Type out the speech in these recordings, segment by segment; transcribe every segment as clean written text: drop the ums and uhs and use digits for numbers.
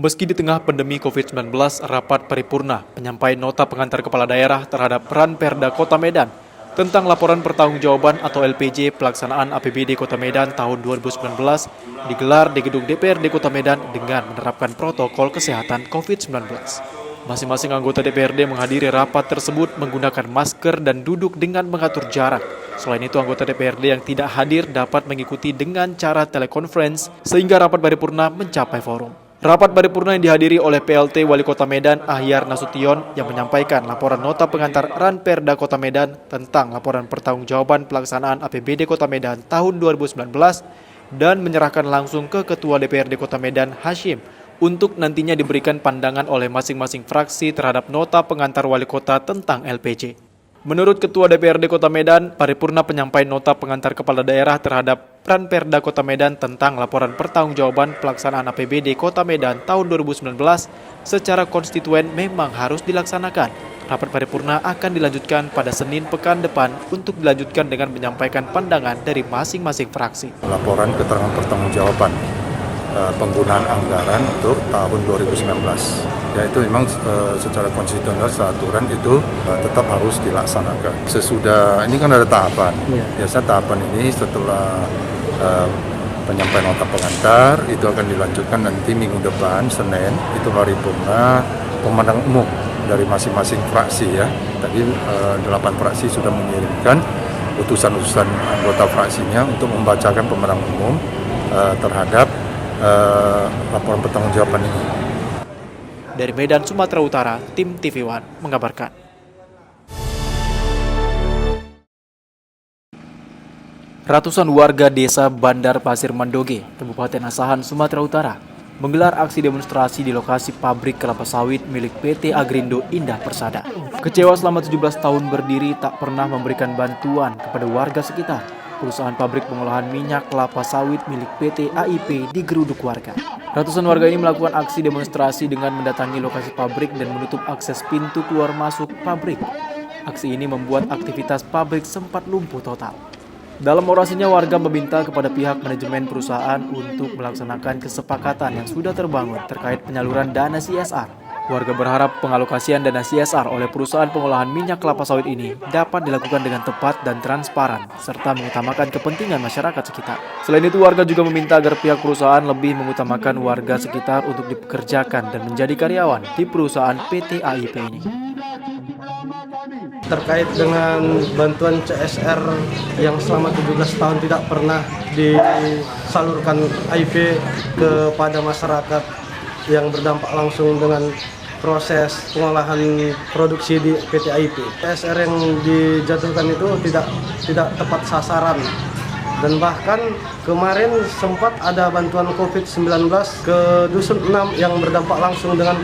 Meski di tengah pandemi COVID-19, rapat paripurna penyampaian nota pengantar kepala daerah terhadap peran Perda Kota Medan tentang laporan pertanggungjawaban atau LPJ pelaksanaan APBD Kota Medan tahun 2019 digelar di gedung DPRD Kota Medan dengan menerapkan protokol kesehatan COVID-19. Masing-masing anggota DPRD menghadiri rapat tersebut menggunakan masker dan duduk dengan mengatur jarak. Selain itu, anggota DPRD yang tidak hadir dapat mengikuti dengan cara telekonferensi sehingga rapat paripurna mencapai forum. Rapat paripurna yang dihadiri oleh PLT Wali Kota Medan Ahyar Nasution yang menyampaikan laporan nota pengantar Ranperda Kota Medan tentang laporan pertanggungjawaban pelaksanaan APBD Kota Medan tahun 2019 dan menyerahkan langsung ke Ketua DPRD Kota Medan Hashim untuk nantinya diberikan pandangan oleh masing-masing fraksi terhadap nota pengantar Wali Kota tentang LPJ. Menurut Ketua DPRD Kota Medan, paripurna penyampaian nota pengantar kepala daerah terhadap Ranperda Kota Medan tentang laporan pertanggungjawaban pelaksanaan APBD Kota Medan tahun 2019 secara konstituen memang harus dilaksanakan. Rapat paripurna akan dilanjutkan pada Senin pekan depan untuk dilanjutkan dengan menyampaikan pandangan dari masing-masing fraksi. Laporan keterangan pertanggungjawaban penggunaan anggaran untuk tahun 2019. Ya, itu memang secara konstitusional aturan itu tetap harus dilaksanakan. Sesudah ini kan ada tahapan. Biasa tahapan ini setelah penyampaian nota pengantar itu akan dilanjutkan nanti minggu depan Senin itu paripurna pemandang umum dari masing-masing fraksi ya. Tadi 8 fraksi sudah mengirimkan utusan-utusan anggota fraksinya untuk membacakan pemandang umum terhadap laporan pertanggungjawaban ini. Dari Medan, Sumatera Utara, tim TV One mengabarkan. Ratusan warga desa Bandar Pasir Mandoge, Kabupaten Asahan, Sumatera Utara, menggelar aksi demonstrasi di lokasi pabrik kelapa sawit milik PT Agrindo Indah Persada. Kecewa selama 17 tahun berdiri tak pernah memberikan bantuan kepada warga sekitar. Perusahaan pabrik pengolahan minyak kelapa sawit milik PT AIP digeruduk warga. Ratusan warga ini melakukan aksi demonstrasi dengan mendatangi lokasi pabrik dan menutup akses pintu keluar masuk pabrik. Aksi ini membuat aktivitas pabrik sempat lumpuh total. Dalam orasinya, warga meminta kepada pihak manajemen perusahaan untuk melaksanakan kesepakatan yang sudah terbangun terkait penyaluran dana CSR. Warga berharap pengalokasian dana CSR oleh perusahaan pengolahan minyak kelapa sawit ini dapat dilakukan dengan tepat dan transparan, serta mengutamakan kepentingan masyarakat sekitar. Selain itu, warga juga meminta agar pihak perusahaan lebih mengutamakan warga sekitar untuk dipekerjakan dan menjadi karyawan di perusahaan PT AIP ini. Terkait dengan bantuan CSR yang selama 17 tahun tidak pernah disalurkan AIP kepada masyarakat yang berdampak langsung dengan proses pengolahan produksi di PT AIP. CSR yang dijatuhkan itu tidak tepat sasaran. Dan bahkan kemarin sempat ada bantuan COVID-19 ke Dusun 6 yang berdampak langsung dengan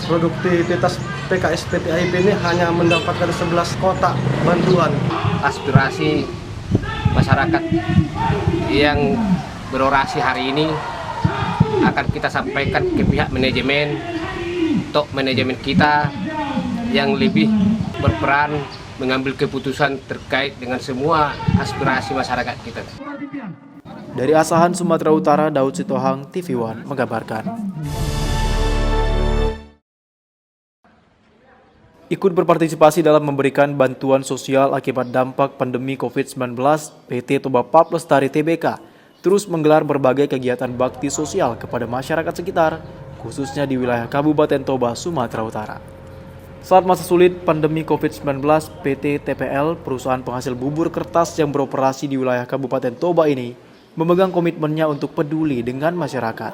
produktivitas PKS PT AIP ini hanya mendapatkan 11 kotak bantuan. Aspirasi masyarakat yang berorasi hari ini akan kita sampaikan ke pihak manajemen, untuk manajemen kita yang lebih berperan mengambil keputusan terkait dengan semua aspirasi masyarakat kita. Dari Asahan, Sumatera Utara, Daud Sitohang, TV One mengabarkan. Ikut berpartisipasi dalam memberikan bantuan sosial akibat dampak pandemi COVID-19, PT Toba Pap Lestari Tbk terus menggelar berbagai kegiatan bakti sosial kepada masyarakat sekitar, khususnya di wilayah Kabupaten Toba, Sumatera Utara. Saat masa sulit pandemi COVID-19, PT TPL, perusahaan penghasil bubur kertas yang beroperasi di wilayah Kabupaten Toba ini, memegang komitmennya untuk peduli dengan masyarakat.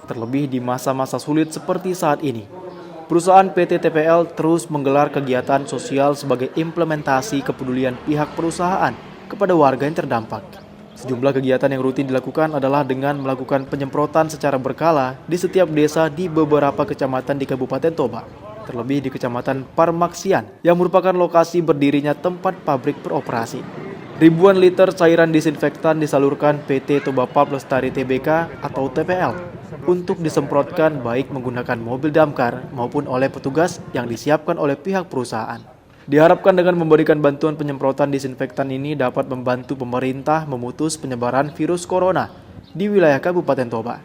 Terlebih di masa-masa sulit seperti saat ini, perusahaan PT TPL terus menggelar kegiatan sosial sebagai implementasi kepedulian pihak perusahaan kepada warga yang terdampak. Sejumlah kegiatan yang rutin dilakukan adalah dengan melakukan penyemprotan secara berkala di setiap desa di beberapa kecamatan di Kabupaten Toba, terlebih di Kecamatan Parmaksian yang merupakan lokasi berdirinya tempat pabrik beroperasi. Ribuan liter cairan disinfektan disalurkan PT Toba Pap Lestari Tbk atau TPL untuk disemprotkan baik menggunakan mobil damkar maupun oleh petugas yang disiapkan oleh pihak perusahaan. Diharapkan dengan memberikan bantuan penyemprotan disinfektan ini dapat membantu pemerintah memutus penyebaran virus corona di wilayah Kabupaten Toba.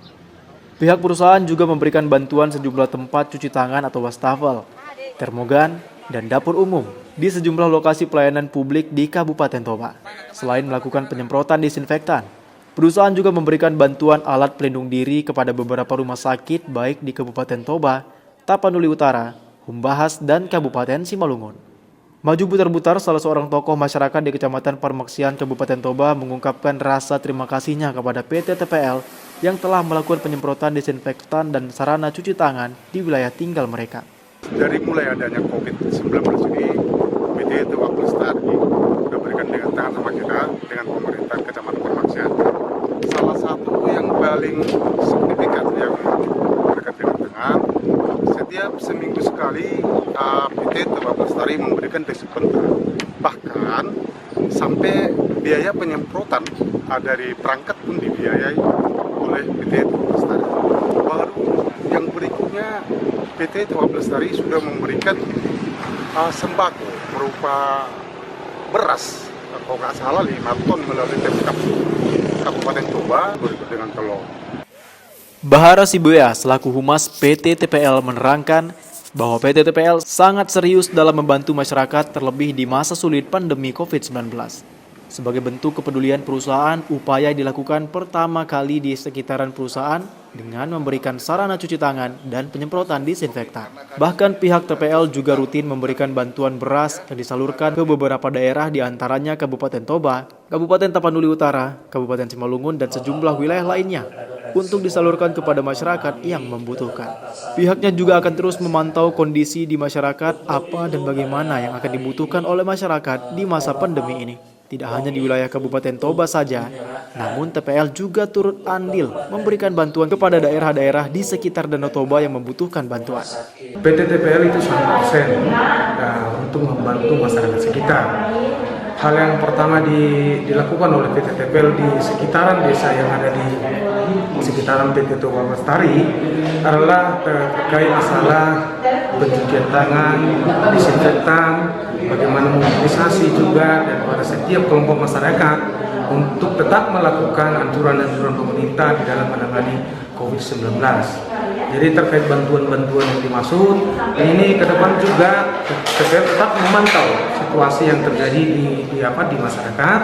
Pihak perusahaan juga memberikan bantuan sejumlah tempat cuci tangan atau wastafel, termogan, dan dapur umum di sejumlah lokasi pelayanan publik di Kabupaten Toba. Selain melakukan penyemprotan disinfektan, perusahaan juga memberikan bantuan alat pelindung diri kepada beberapa rumah sakit baik di Kabupaten Toba, Tapanuli Utara, Humbahas, dan Kabupaten Simalungun. Maju Butar-Butar, salah seorang tokoh masyarakat di Kecamatan Parmaksian, Kabupaten Toba, mengungkapkan rasa terima kasihnya kepada PT TPL yang telah melakukan penyemprotan disinfektan dan sarana cuci tangan di wilayah tinggal mereka. Dari mulai adanya COVID-19 ini, PT Toba Pelestari sudah berikan dengan tangan sama kita, dengan pemerintah Kecamatan Parmaksian. Salah satu yang paling signifikan yang berikan dengan tangan, setiap seminggu sekali PT Toba Pelestari memberikan disinfektan. Bahkan sampai biaya penyemprotan dari perangkat pun dibiayai oleh PT Toba Pelestari. Baru yang berikutnya PT Toba Pelestari sudah memberikan sembako berupa beras, kalau nggak salah 5 ton melalui Pemkab Kabupaten Toba berikut dengan telur. Bahara Sibuya selaku Humas PT TPL menerangkan bahwa PT TPL sangat serius dalam membantu masyarakat terlebih di masa sulit pandemi COVID-19. Sebagai bentuk kepedulian perusahaan, upaya dilakukan pertama kali di sekitaran perusahaan dengan memberikan sarana cuci tangan dan penyemprotan disinfektan. Bahkan pihak TPL juga rutin memberikan bantuan beras yang disalurkan ke beberapa daerah di antaranya Kabupaten Toba, Kabupaten Tapanuli Utara, Kabupaten Simalungun, dan sejumlah wilayah lainnya untuk disalurkan kepada masyarakat yang membutuhkan. Pihaknya juga akan terus memantau kondisi di masyarakat apa dan bagaimana yang akan dibutuhkan oleh masyarakat di masa pandemi ini. Tidak hanya di wilayah Kabupaten Toba saja, namun TPL juga turut andil memberikan bantuan kepada daerah-daerah di sekitar Danau Toba yang membutuhkan bantuan. PT TPL itu 100% untuk membantu masyarakat sekitar. Hal yang pertama dilakukan oleh PT TPL di sekitaran desa yang ada di sekitaran PT Toba Pelestari adalah terkait masalah pencucian tangan, disinfektan, bagaimana mobilisasi juga dan pada setiap kelompok masyarakat untuk tetap melakukan anjuran-anjuran pemerintah di dalam menangani COVID-19. Jadi terkait bantuan-bantuan yang dimaksud, ini ke depan juga TPL tetap memantau situasi yang terjadi di masyarakat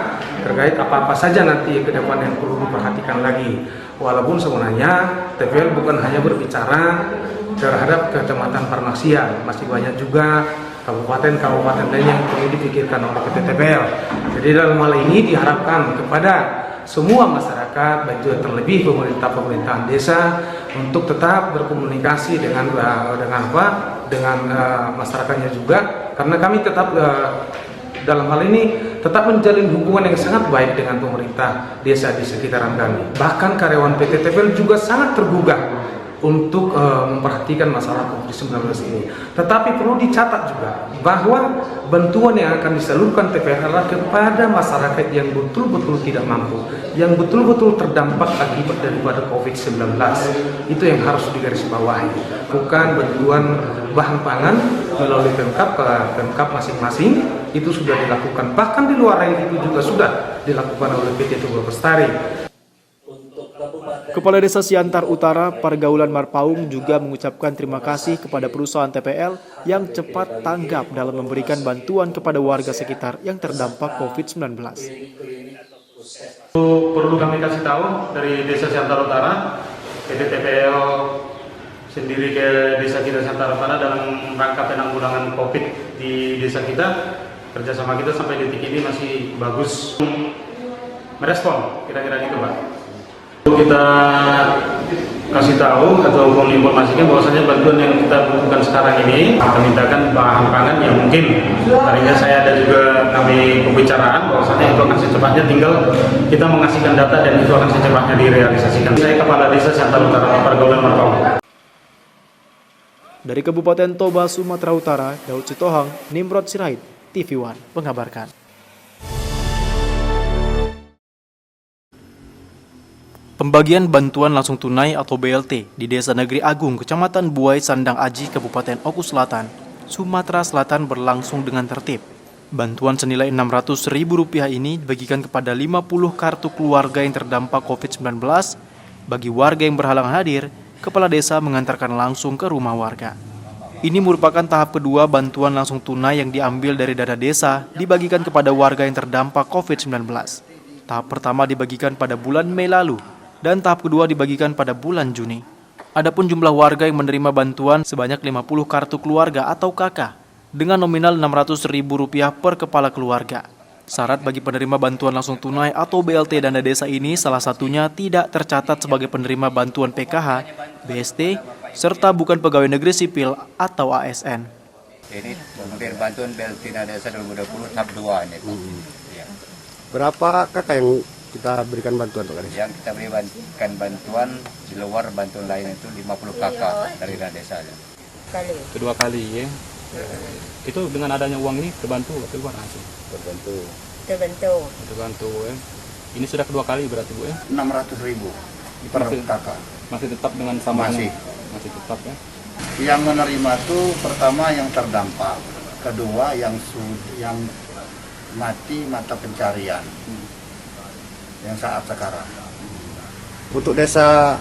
terkait apa-apa saja nanti ke depan yang perlu diperhatikan lagi. Walaupun sebenarnya TPL bukan hanya berbicara terhadap Kecamatan Parmaksian, masih banyak juga kabupaten-kabupaten lain yang perlu dipikirkan oleh PT TPL. Jadi dalam hal ini diharapkan kepada semua masyarakat, baik juga terlebih pemerintahan desa, untuk tetap berkomunikasi dengan masyarakatnya juga, karena kami tetap dalam hal ini tetap menjalin hubungan yang sangat baik dengan pemerintah desa di sekitaran kami. Bahkan karyawan PT TPL juga sangat tergugah untuk memperhatikan masalah COVID-19 ini. Tetapi perlu dicatat juga bahwa bantuan yang akan disalurkan TPL adalah kepada masyarakat yang betul-betul tidak mampu, yang betul-betul terdampak akibat daripada COVID-19. Itu yang harus digarisbawahi. Bukan bantuan bahan pangan melalui Pemkab masing-masing, itu sudah dilakukan. Bahkan di luar itu juga sudah dilakukan oleh PT Toba Pelestari. Kepala Desa Siantar Utara, Pergaulan Marpaung juga mengucapkan terima kasih kepada perusahaan TPL yang cepat tanggap dalam memberikan bantuan kepada warga sekitar yang terdampak COVID-19. Perlu kami kasih tahu dari Desa Siantar Utara, PT TPL sendiri ke desa kita Siantar Utara dalam rangka penanggulangan COVID di desa kita, kerjasama kita sampai detik ini masih bagus merespon, kira-kira gitu Pak. Kita kasih tahu atau menginformasikan bahwasanya bantuan yang kita butuhkan sekarang ini, kita mintakan bahan pangan yang mungkin tadinya saya dan juga kami pembicaraan bahwasanya itu akan secepatnya, tinggal kita mengasihkan data dan itu akan secepatnya direalisasikan. Saya Kepala Desa Siantar Utara, Pergaulan Marpaung. Dari Kabupaten Toba, Sumatera Utara, Daud Sitohang, Nimrod Sirait, TV One mengabarkan. Pembagian bantuan langsung tunai atau BLT di Desa Negeri Agung, Kecamatan Buai Sandang Aji, Kabupaten Oku Selatan, Sumatera Selatan berlangsung dengan tertib. Bantuan senilai Rp600.000 ini dibagikan kepada 50 kartu keluarga yang terdampak COVID-19 bagi warga yang berhalangan hadir kepala desa mengantarkan langsung ke rumah warga. Ini merupakan tahap kedua bantuan langsung tunai yang diambil dari dana desa dibagikan kepada warga yang terdampak COVID-19. Tahap pertama dibagikan pada bulan Mei lalu dan tahap kedua dibagikan pada bulan Juni. Adapun jumlah warga yang menerima bantuan sebanyak 50 kartu keluarga atau KK dengan nominal Rp600.000 per kepala keluarga. Syarat bagi penerima bantuan langsung tunai atau BLT dana desa ini salah satunya tidak tercatat sebagai penerima bantuan PKH, BST, serta bukan pegawai negeri sipil atau ASN. Ini pemberian bantuan BLT dana desa 2020 tahap 2 ini. Ya. Berapa kakak yang kita berikan bantuan Pak Kades? Yang kita berikan bantuan di luar bantuan lain itu 50 kakak dari dana desa. Kedua kali ya. Itu dengan adanya uang ini terbantu atau gimana langsung? Terbantu ya. Ini sudah kedua kali berarti Bu ya? 600.000 per kakak. Masih tetap dengan sama? Masih tetap ya. Yang menerima itu pertama yang terdampak, kedua yang mati mata pencarian yang saat sekarang. Untuk desa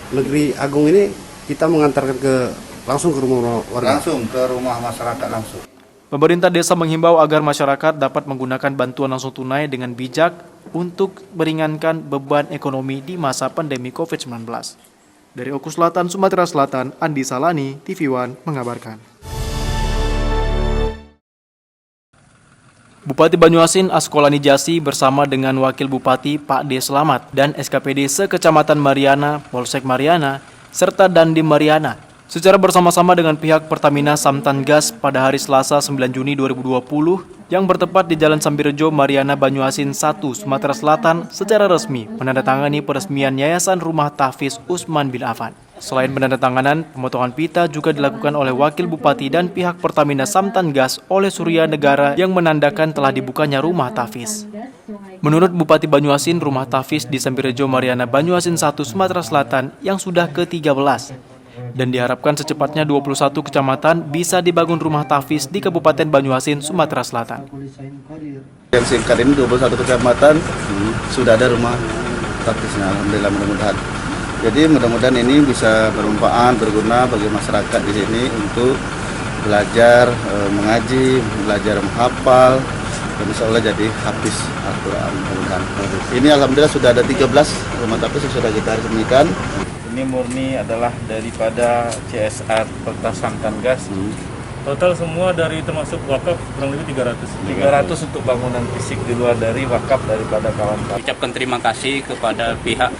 Negeri Agung ini kita mengantarkan langsung ke rumah warga? Langsung ke rumah masyarakat langsung. Pemerintah desa menghimbau agar masyarakat dapat menggunakan bantuan langsung tunai dengan bijak untuk meringankan beban ekonomi di masa pandemi COVID-19. Dari Oku Selatan, Sumatera Selatan, Andi Salani, TV One mengabarkan. Bupati Banyuasin Askolani Jasi bersama dengan Wakil Bupati Pak D. Selamat dan SKPD Sekecamatan Mariana, Polsek Mariana, serta Dandim Mariana secara bersama-sama dengan pihak Pertamina Samtan Gas pada hari Selasa 9 Juni 2020 yang bertepat di Jalan Sambirejo, Mariana, Banyuasin 1, Sumatera Selatan secara resmi menandatangani peresmian Yayasan Rumah Tahfiz Usman bin Affan. Selain penandatanganan, pemotongan pita juga dilakukan oleh Wakil Bupati dan pihak Pertamina Samtan Gas oleh Surya Negara yang menandakan telah dibukanya Rumah Tahfiz. Menurut Bupati Banyuasin, Rumah Tahfiz di Sambirejo, Mariana, Banyuasin 1, Sumatera Selatan yang sudah ke-13 dan diharapkan secepatnya 21 kecamatan bisa dibangun rumah tahfiz di Kabupaten Banyuasin, Sumatera Selatan. Yang singkat ini 21 kecamatan sudah ada rumah tahfiznya, alhamdulillah mudah-mudahan. Jadi mudah-mudahan ini bisa bermanfaat, berguna bagi masyarakat di sini untuk belajar mengaji, belajar menghafal, dan insya Allah jadi hafiz Al-Quran. Ini alhamdulillah sudah ada 13 rumah tahfiz yang sudah kita resmikan. Ini murni adalah daripada CSR Pertasankan Gas. Total semua dari termasuk wakaf kurang lebih 300 untuk bangunan fisik di luar dari wakaf daripada kawan-kawan. Ucapkan terima kasih kepada pihak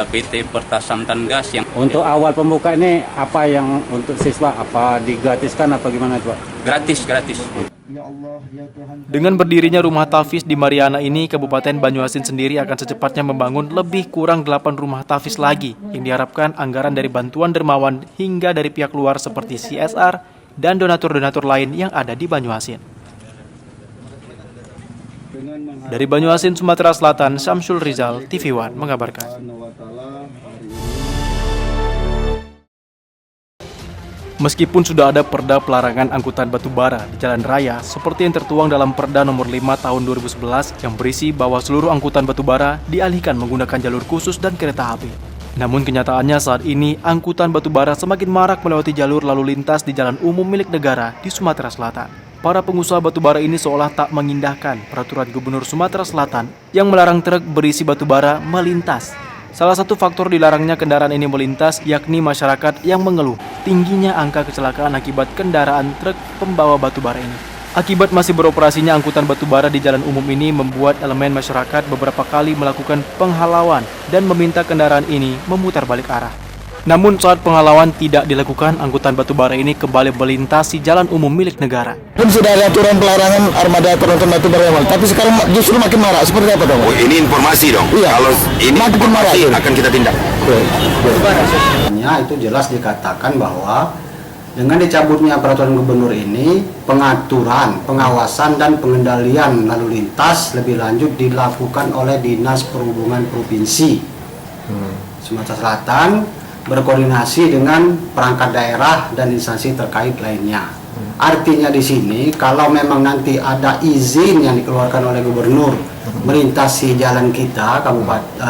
PT Pertasankan Gas yang untuk awal pembuka ini apa yang untuk siswa apa digratiskan apa gimana Pak? Gratis. Dengan berdirinya rumah tahfiz di Mariana ini, Kabupaten Banyuasin sendiri akan secepatnya membangun lebih kurang 8 rumah tahfiz lagi yang diharapkan anggaran dari bantuan dermawan hingga dari pihak luar seperti CSR dan donatur-donatur lain yang ada di Banyuasin. Dari Banyuasin, Sumatera Selatan, Syamsul Rizal, TV One mengabarkan. Meskipun sudah ada perda pelarangan angkutan batubara di jalan raya seperti yang tertuang dalam Perda nomor 5 tahun 2011 yang berisi bahwa seluruh angkutan batubara dialihkan menggunakan jalur khusus dan kereta api. Namun kenyataannya saat ini angkutan batubara semakin marak melewati jalur lalu lintas di jalan umum milik negara di Sumatera Selatan. Para pengusaha batubara ini seolah tak mengindahkan peraturan Gubernur Sumatera Selatan yang melarang truk berisi batubara melintas. Salah satu faktor dilarangnya kendaraan ini melintas yakni masyarakat yang mengeluh tingginya angka kecelakaan akibat kendaraan truk pembawa batubara ini. Akibat masih beroperasinya angkutan batubara di jalan umum ini membuat elemen masyarakat beberapa kali melakukan penghalauan dan meminta kendaraan ini memutar balik arah. Namun saat penghalauan tidak dilakukan, angkutan batubara ini kembali melintasi jalan umum milik negara. Sudah ada aturan pelarangan armada penonton batubara awal, tapi sekarang justru makin marak. Seperti apa dong? Oh, ini informasi dong. Iya. Kalau ini makin informasi marak, akan kita tindak. Itu jelas dikatakan bahwa dengan dicabutnya peraturan gubernur ini, pengaturan, pengawasan dan pengendalian lalu lintas lebih lanjut dilakukan oleh Dinas Perhubungan Provinsi Sumatera Selatan berkoordinasi dengan perangkat daerah dan instansi terkait lainnya. Artinya di sini kalau memang nanti ada izin yang dikeluarkan oleh gubernur melintasi jalan kita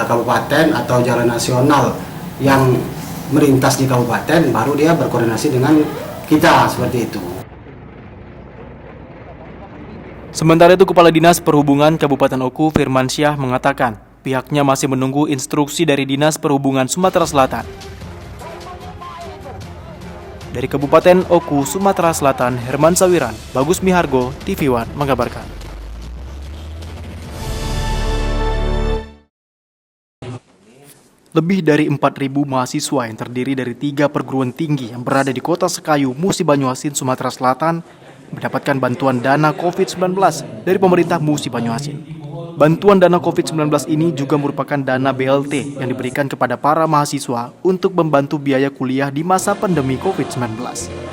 kabupaten atau jalan nasional yang melintas di kabupaten, baru dia berkoordinasi dengan kita seperti itu. Sementara itu, Kepala Dinas Perhubungan Kabupaten Oku Firmansyah mengatakan pihaknya masih menunggu instruksi dari Dinas Perhubungan Sumatera Selatan. Dari Kabupaten Oku, Sumatera Selatan, Herman Sawiran, Bagus Mihargo, TV One mengabarkan. Lebih dari 4.000 mahasiswa yang terdiri dari 3 perguruan tinggi yang berada di Kota Sekayu, Musi Banyuasin, Sumatera Selatan mendapatkan bantuan dana COVID-19 dari pemerintah Musi Banyuasin. Bantuan dana COVID-19 ini juga merupakan dana BLT yang diberikan kepada para mahasiswa untuk membantu biaya kuliah di masa pandemi COVID-19.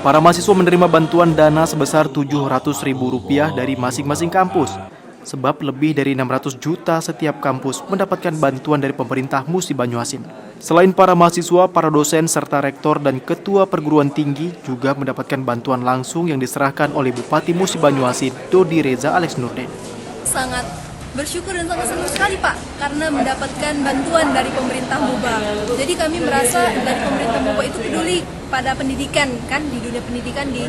Para mahasiswa menerima bantuan dana sebesar Rp700.000 dari masing-masing kampus, sebab lebih dari 600 juta setiap kampus mendapatkan bantuan dari pemerintah Musi Banyuasin. Selain para mahasiswa, para dosen serta rektor dan ketua perguruan tinggi juga mendapatkan bantuan langsung yang diserahkan oleh Bupati Musi Banyuasin, Dodi Reza Alex Nurdin. Sangat bersyukur dan sangat senang sekali Pak, karena mendapatkan bantuan dari pemerintah MUBA. Jadi kami merasa dari pemerintah MUBA itu peduli pada pendidikan, kan, di dunia pendidikan di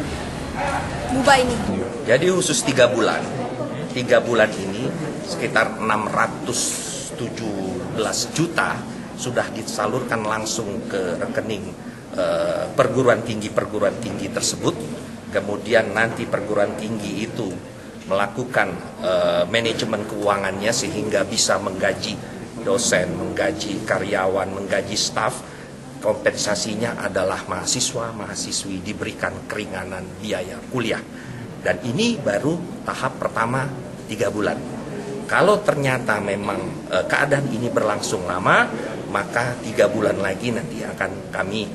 MUBA ini. Jadi khusus 3 bulan. 3 bulan ini sekitar 617 juta sudah disalurkan langsung ke rekening perguruan tinggi tersebut. Kemudian nanti perguruan tinggi itu melakukan manajemen keuangannya sehingga bisa menggaji dosen, menggaji karyawan, menggaji staf. Kompensasinya adalah mahasiswa-mahasiswi diberikan keringanan biaya kuliah. Dan ini baru tahap pertama 3 bulan. Kalau ternyata memang keadaan ini berlangsung lama, maka 3 bulan lagi nanti akan kami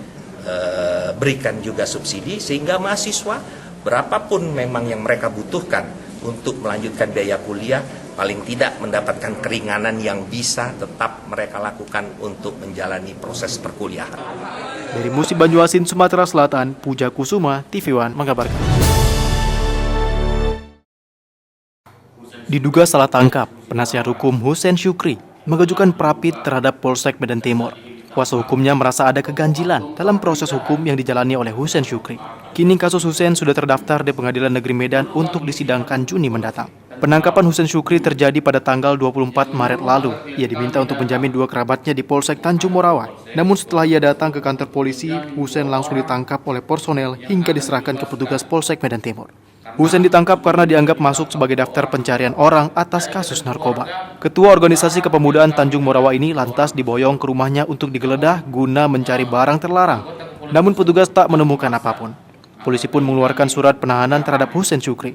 berikan juga subsidi sehingga mahasiswa berapapun memang yang mereka butuhkan untuk melanjutkan biaya kuliah, paling tidak mendapatkan keringanan yang bisa tetap mereka lakukan untuk menjalani proses perkuliahan. Dari Musi Banyuasin, Sumatera Selatan, Puja Kusuma, TV One mengabarkan. Diduga salah tangkap, penasihat hukum Hussein Syukri mengajukan prapit terhadap Polsek Medan Timur. Kuasa hukumnya merasa ada keganjilan dalam proses hukum yang dijalani oleh Hussein Syukri. Kini kasus Hussein sudah terdaftar di Pengadilan Negeri Medan untuk disidangkan Juni mendatang. Penangkapan Hussein Syukri terjadi pada tanggal 24 Maret lalu. Ia diminta untuk menjamin 2 kerabatnya di Polsek Tanjung Morawa. Namun setelah ia datang ke kantor polisi, Hussein langsung ditangkap oleh personel hingga diserahkan ke petugas Polsek Medan Timur. Hussein ditangkap karena dianggap masuk sebagai daftar pencarian orang atas kasus narkoba. Ketua Organisasi Kepemudaan Tanjung Morawa ini lantas diboyong ke rumahnya untuk digeledah guna mencari barang terlarang. Namun petugas tak menemukan apapun. Polisi pun mengeluarkan surat penahanan terhadap Hussein Syukri.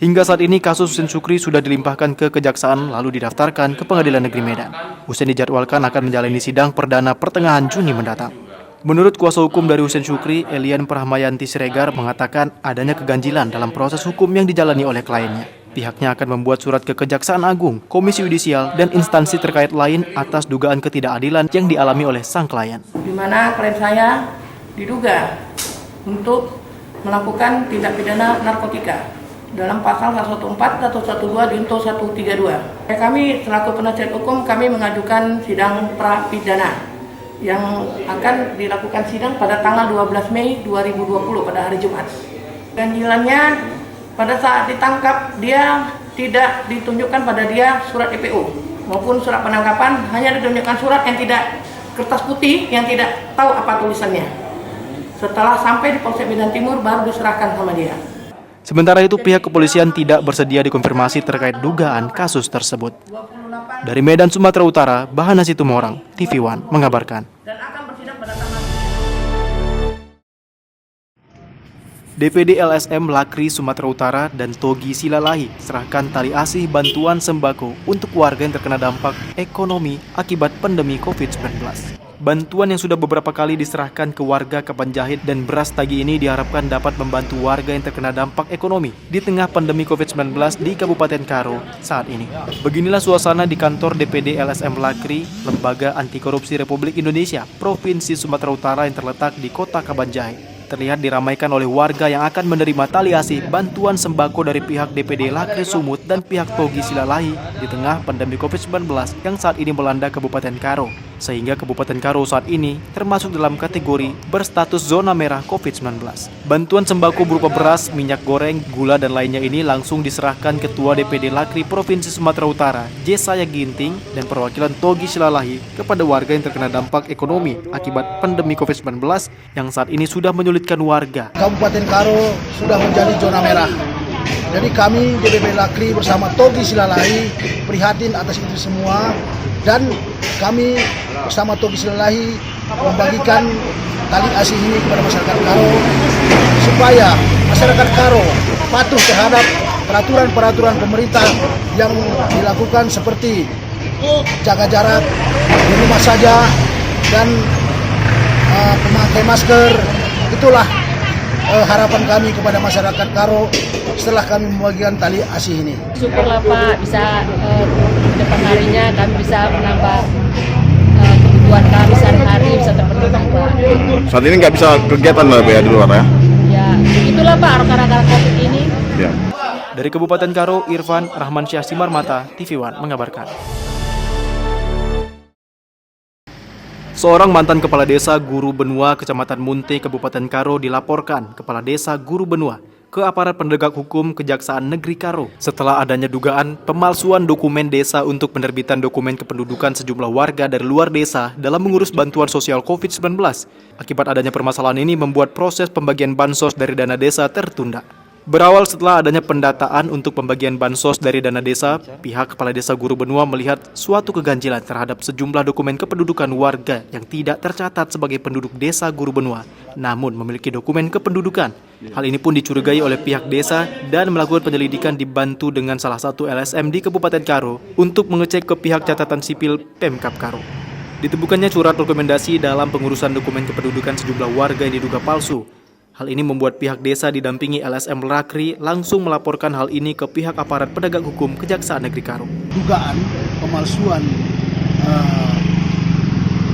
Hingga saat ini kasus Hussein Syukri sudah dilimpahkan ke Kejaksaan lalu didaftarkan ke Pengadilan Negeri Medan. Hussein dijadwalkan akan menjalani sidang perdana pertengahan Juni mendatang. Menurut kuasa hukum dari Hussein Syukri, Elian Prahmayanti Siregar mengatakan adanya keganjilan dalam proses hukum yang dijalani oleh kliennya. Pihaknya akan membuat surat ke Kejaksaan Agung, Komisi Yudisial, dan instansi terkait lain atas dugaan ketidakadilan yang dialami oleh sang klien. Di mana klien saya diduga untuk melakukan tindak pidana narkotika dalam pasal 114 atau 12 junto 132. Kami selaku penasihat hukum kami mengajukan sidang pra-pidana yang akan dilakukan sidang pada tanggal 12 Mei 2020 pada hari Jumat. Ganjilannya pada saat ditangkap dia tidak ditunjukkan pada dia surat EPO maupun surat penangkapan, hanya ditunjukkan surat yang tidak kertas putih yang tidak tahu apa tulisannya. Setelah sampai di Polsek Medan Timur baru diserahkan sama dia. Sementara itu pihak kepolisian tidak bersedia dikonfirmasi terkait dugaan kasus tersebut. Dari Medan, Sumatera Utara, Bahana Situmorang, TV One mengabarkan. DPD LSM Lakri Sumatera Utara dan Togi Silalahi serahkan tali asih bantuan sembako untuk warga yang terkena dampak ekonomi akibat pandemi COVID-19. Bantuan yang sudah beberapa kali diserahkan ke warga Kapanjahit dan beras tagi ini diharapkan dapat membantu warga yang terkena dampak ekonomi di tengah pandemi COVID-19 di Kabupaten Karo saat ini. Beginilah suasana di kantor DPD LSM Lakri, Lembaga Anti Korupsi Republik Indonesia, Provinsi Sumatera Utara yang terletak di Kota Kapanjahit. Terlihat diramaikan oleh warga yang akan menerima tali asih bantuan sembako dari pihak DPD Lakri Sumut dan pihak Togi Silalahi di tengah pandemi COVID-19 yang saat ini melanda Kabupaten Karo. sehingga Kabupaten Karo saat ini termasuk dalam kategori berstatus zona merah COVID-19. Bantuan sembako berupa beras, minyak goreng, gula, dan lainnya ini langsung diserahkan Ketua DPD Lakri Provinsi Sumatera Utara, Jesaya Ginting, dan perwakilan Togi Silalahi kepada warga yang terkena dampak ekonomi akibat pandemi COVID-19 yang saat ini sudah menyulitkan warga. Kabupaten Karo sudah menjadi zona merah. Jadi kami DPD Lakri bersama Togi Silalahi prihatin atas itu semua, dan kami bersama Togi Silalahi membagikan tali asih ini kepada masyarakat Karo supaya masyarakat Karo patuh terhadap peraturan-peraturan pemerintah yang dilakukan seperti jaga jarak di rumah saja dan memakai masker. Itulah harapan kami kepada masyarakat Karo setelah kami membagikan tali asih ini. Syukurlah Pak, bisa depan harinya kami bisa menambah kebutuhan kami sehari-hari bisa terpenuhi Pak. Saat ini nggak bisa kegiatan lah ya di luar ya? Ya, itulah Pak, gara-gara COVID ini. Ya. Dari Kabupaten Karo, Irfan Rahmansyah Simarmata, TV One mengabarkan. Seorang mantan kepala desa Guru Benua, Kecamatan Munte, Kabupaten Karo dilaporkan kepala desa Guru Benua ke aparat penegak hukum Kejaksaan Negeri Karo setelah adanya dugaan pemalsuan dokumen desa untuk penerbitan dokumen kependudukan sejumlah warga dari luar desa dalam mengurus bantuan sosial COVID-19. Akibat adanya permasalahan ini membuat proses pembagian bansos dari dana desa tertunda. Berawal setelah adanya pendataan untuk pembagian bansos dari dana desa, pihak Kepala Desa Guru Benua melihat suatu keganjilan terhadap sejumlah dokumen kependudukan warga yang tidak tercatat sebagai penduduk desa Guru Benua, namun memiliki dokumen kependudukan. Hal ini pun dicurigai oleh pihak desa dan melakukan penyelidikan dibantu dengan salah satu LSM di Kabupaten Karo untuk mengecek ke pihak catatan sipil Pemkab Karo. Ditemukannya surat rekomendasi dalam pengurusan dokumen kependudukan sejumlah warga yang diduga palsu. Hal ini membuat pihak desa didampingi LSM Lakri langsung melaporkan hal ini ke pihak aparat penegak hukum Kejaksaan Negeri Karo. Dugaan pemalsuan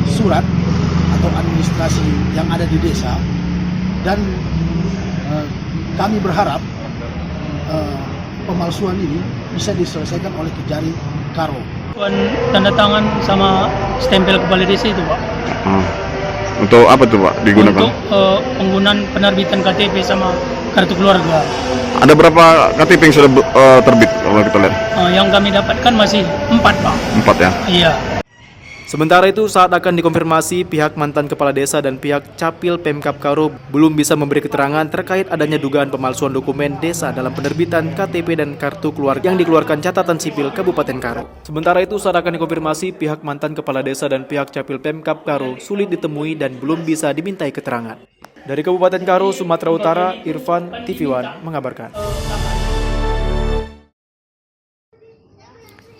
surat atau administrasi yang ada di desa, dan kami berharap pemalsuan ini bisa diselesaikan oleh Kejari Karo. Tanda tangan sama stempel kepala desa itu Pak. Untuk apa tuh Pak digunakan? Untuk penggunaan penerbitan KTP sama kartu keluarga. Ada berapa KTP yang sudah terbit kalau kita lihat? Yang kami dapatkan masih 4 Pak. 4 ya? Iya. Sementara itu, saat akan dikonfirmasi, pihak mantan kepala desa dan pihak Capil Pemkab Karo belum bisa memberi keterangan terkait adanya dugaan pemalsuan dokumen desa dalam penerbitan KTP dan kartu keluarga yang dikeluarkan catatan sipil Kabupaten Karo. Sementara itu, saat akan dikonfirmasi, pihak mantan kepala desa dan pihak Capil Pemkab Karo sulit ditemui dan belum bisa dimintai keterangan. Dari Kabupaten Karo, Sumatera Utara, Irfan, TV One mengabarkan.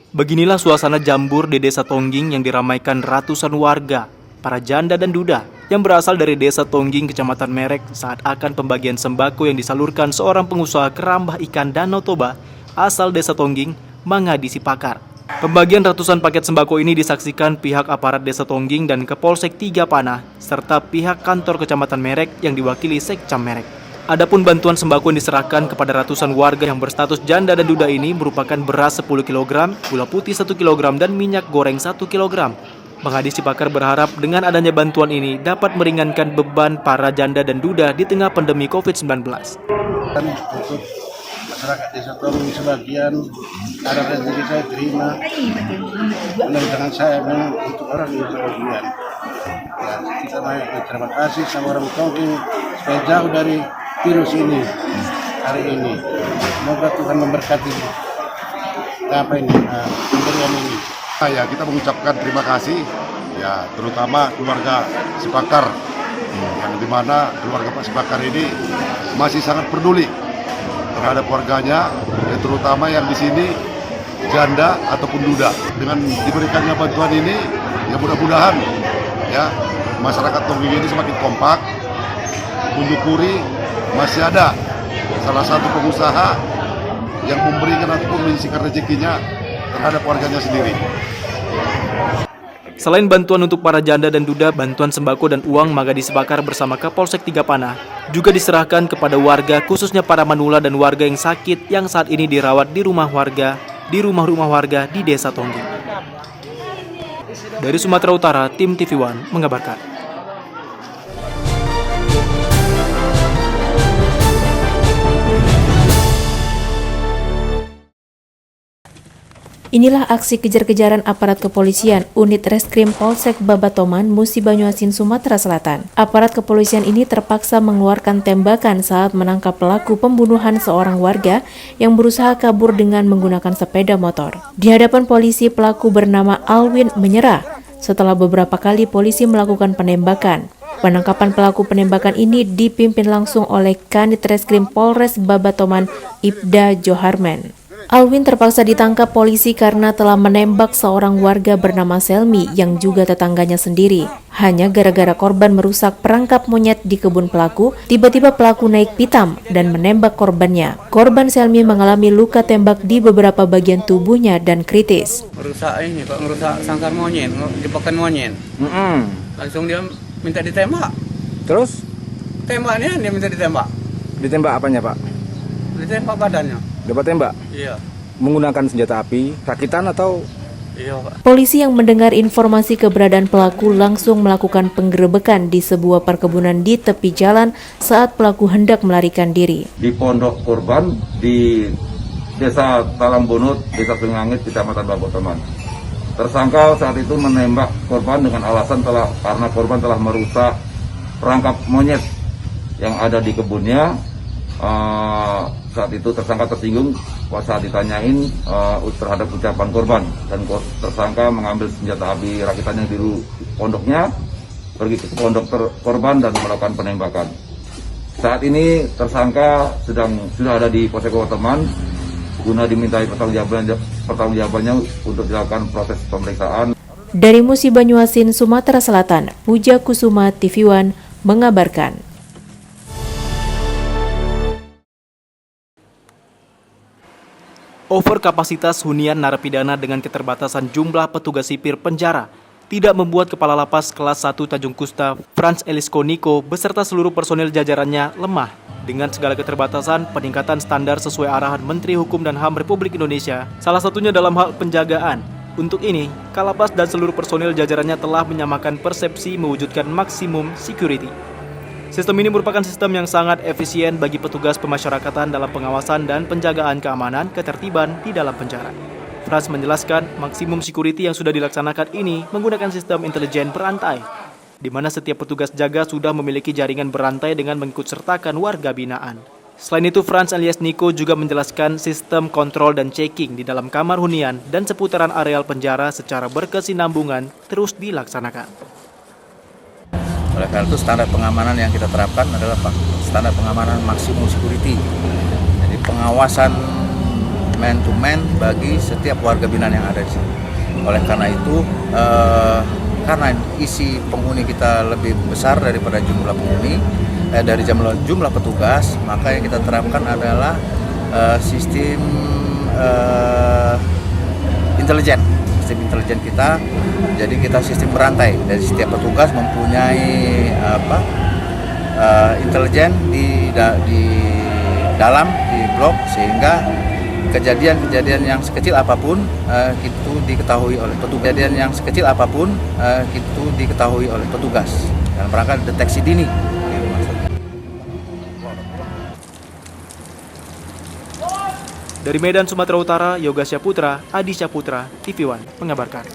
Beginilah suasana jambur di Desa Tongging yang diramaikan ratusan warga, para janda dan duda yang berasal dari Desa Tongging, Kecamatan Merek saat akan pembagian sembako yang disalurkan seorang pengusaha kerambah ikan Danau Toba asal Desa Tongging, Mangadi Sipakar. Pembagian ratusan paket sembako ini disaksikan pihak aparat Desa Tongging dan Kepolsek Tiga Panah serta pihak kantor Kecamatan Merek yang diwakili Sekcam Merek. Adapun bantuan sembako yang diserahkan kepada ratusan warga yang berstatus janda dan duda ini merupakan beras 10 kg, gula putih 1 kg, dan minyak goreng 1 kg. Mangadi Sipakar berharap dengan adanya bantuan ini dapat meringankan beban para janda dan duda di tengah pandemi COVID-19. Untuk masyarakat Desa Tongging sebagian ada rezeki saya terima, dengan saya memang untuk orang yang sebagian. Ya, kita banyak berterima kasih sama orang Tongging supaya jauh dari virus ini hari ini. Semoga Tuhan memberkati pemberian ini. Ya, kita mengucapkan terima kasih ya, terutama keluarga Sipakar yang dimana keluarga Pak Sipakar ini masih sangat peduli terhadap warganya, ya, terutama yang di sini janda ataupun duda. Dengan diberikannya bantuan ini, ya mudah-mudahan ya masyarakat Tongging ini semakin kompak, mensyukuri masih ada salah satu pengusaha yang memberikan ataupun menyisihkan rezekinya terhadap warganya sendiri. Selain bantuan untuk para janda dan duda, bantuan sembako dan uang Mangadi Sipakar bersama Kapolsek Tiga Panah juga diserahkan kepada warga, khususnya para manula dan warga yang sakit yang saat ini dirawat di rumah-rumah warga di Desa Tongging. Dari Sumatera Utara, tim TV One mengabarkan. Inilah aksi kejar-kejaran aparat kepolisian unit Reskrim Polsek Babatoman, Musi Banyuasin, Sumatera Selatan. Aparat kepolisian ini terpaksa mengeluarkan tembakan saat menangkap pelaku pembunuhan seorang warga yang berusaha kabur dengan menggunakan sepeda motor. Di hadapan polisi, pelaku bernama Alwin menyerah setelah beberapa kali polisi melakukan penembakan. Penangkapan pelaku penembakan ini dipimpin langsung oleh Kanit Reskrim Polres Babatoman, Ibda Joharman. Alwin terpaksa ditangkap polisi karena telah menembak seorang warga bernama Selmi yang juga tetangganya sendiri. Hanya gara-gara korban merusak perangkap monyet di kebun pelaku, tiba-tiba pelaku naik pitam dan menembak korbannya. Korban Selmi mengalami luka tembak di beberapa bagian tubuhnya dan kritis. Merusak ini Pak, merusak sangkar monyet, jebakan monyet. Langsung dia minta ditembak. Terus? Tembaknya dia minta ditembak. Ditembak apanya Pak? Ditembak badannya. Dapat tembak? Iya. Menggunakan senjata api, rakitan atau? Iya Pak. Polisi yang mendengar informasi keberadaan pelaku langsung melakukan penggerebekan di sebuah perkebunan di tepi jalan saat pelaku hendak melarikan diri. Di pondok korban di Desa Talangbunut, Desa Sengangit, Kecamatan Babatoman. Tersangka saat itu menembak korban dengan alasan karena korban telah merusak perangkap monyet yang ada di kebunnya. Saat itu tersangka tersinggung saat ditanyain terhadap ucapan korban, dan tersangka mengambil senjata api rakitannya di pondoknya, pergi ke pondok korban dan melakukan penembakan. Saat ini tersangka sudah ada di Polsek Babatoman guna dimintai pertanggungjawabannya untuk dilakukan proses pemeriksaan. Dari Musi Banyuasin, Sumatera Selatan, Puja Kusuma, TV One mengabarkan. Overkapasitas hunian narapidana dengan keterbatasan jumlah petugas sipir penjara tidak membuat Kepala Lapas Kelas 1 Tanjung Kusta, Frans Elisko Niko, beserta seluruh personil jajarannya lemah. Dengan segala keterbatasan, peningkatan standar sesuai arahan Menteri Hukum dan HAM Republik Indonesia, salah satunya dalam hal penjagaan. Untuk ini, Kalapas dan seluruh personil jajarannya telah menyamakan persepsi mewujudkan maksimum security. Sistem ini merupakan sistem yang sangat efisien bagi petugas pemasyarakatan dalam pengawasan dan penjagaan keamanan ketertiban di dalam penjara. Frans menjelaskan maksimum security yang sudah dilaksanakan ini menggunakan sistem intelijen berantai, di mana setiap petugas jaga sudah memiliki jaringan berantai dengan mengikutsertakan warga binaan. Selain itu, Frans alias Niko juga menjelaskan sistem kontrol dan checking di dalam kamar hunian dan seputaran areal penjara secara berkesinambungan terus dilaksanakan. Oleh karena itu standar pengamanan yang kita terapkan adalah standar pengamanan maksimum security. Jadi pengawasan man to man bagi setiap warga binaan yang ada di sini. Oleh karena itu, karena isi penghuni kita lebih besar daripada jumlah penghuni, dari jumlah petugas, maka yang kita terapkan adalah sistem intelijen. Sistem intelijen kita, jadi kita sistem berantai. Dari setiap petugas mempunyai intelijen di dalam di blok, sehingga kejadian-kejadian yang sekecil apapun itu diketahui oleh petugas. Kejadian yang sekecil apapun itu diketahui oleh petugas dalam rangka deteksi dini. Dari Medan, Sumatera Utara, Yoga Syaputra, Adi Syaputra, TV One mengabarkan.